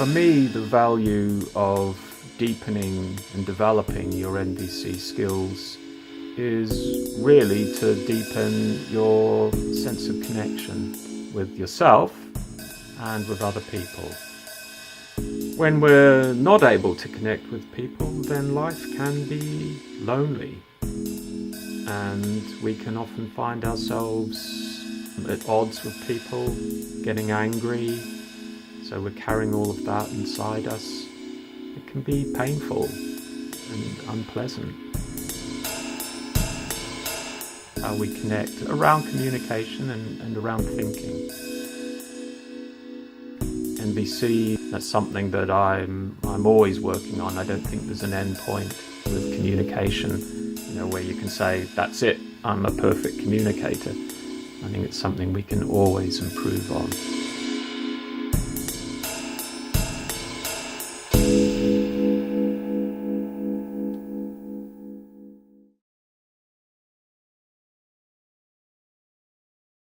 For me, the value of deepening and developing your NVC skills is really to deepen your sense of connection with yourself and with other people. When we're not able to connect with people, then life can be lonely, and we can often find ourselves at odds with people, getting angry, so we're carrying all of that inside us. It can be painful and unpleasant. How we connect around communication and around thinking. NVC, that's something that I'm always working on. I don't think there's an end point with communication, where you can say, that's it, I'm a perfect communicator. I think it's something we can always improve on.